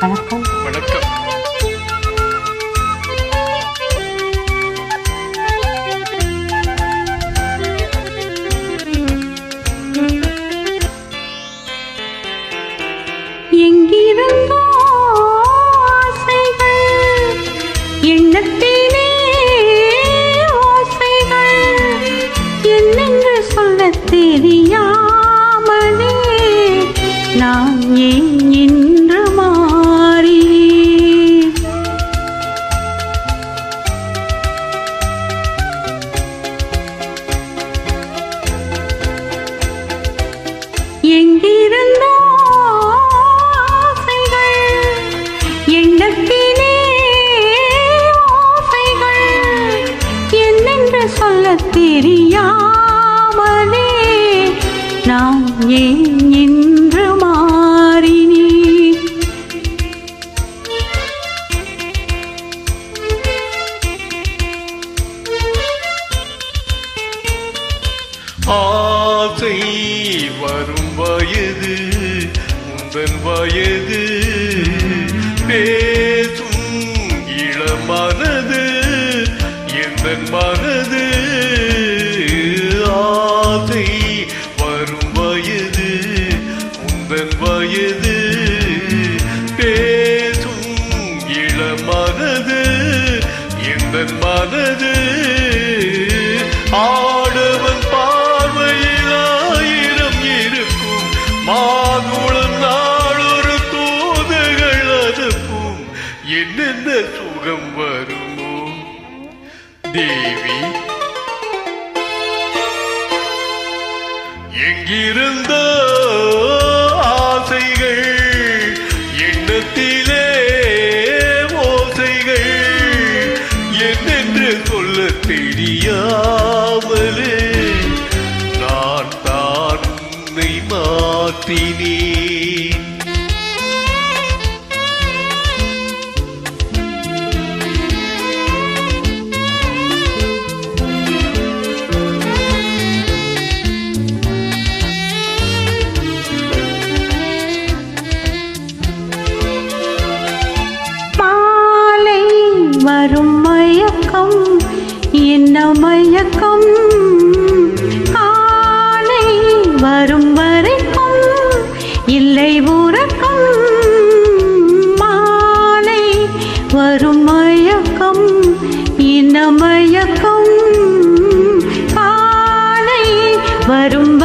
வணக்கம். வணக்கம். எங்கிருந்தோ ஆசைகள் எண்ணத்திலே ஓசைகள் என்னென்று சொல்லத் தெரியாமலே நான் ஏன் என்று மாறினேன். எங்கிருந்தோ சொல்லத் தெரியாமலே நான் ஏன் என்று மாறினேன். ஆசை வரும் வயது உந்தன் வயது பேசும் இளமனது எந்தன் மனது. ஆசை வரும் வயது உந்தன் வயது பேசும் இளமனது எந்தன் மனது. ஆடவன் பார்வையில் ஆயிரம் இருக்கும் மாகுளம் நாளொரு தூதுகள் அதுக்கும் என்னென்ன சுகம் வருமோ தேவி. எங்கிருந்த ஆசைகள் எண்ணத்திலே ஓசைகள் என்னென்று சொல்ல தெரியாமலே நான் தான் உன்னை மாற்றினேன். வரும் மயக்கம் என்ன மயக்கம் காலை வரும் வரைக்கும் இல்லை உறக்கம். மாலை வரும் மயக்கம் என்ன மயக்கம் காலை வரும்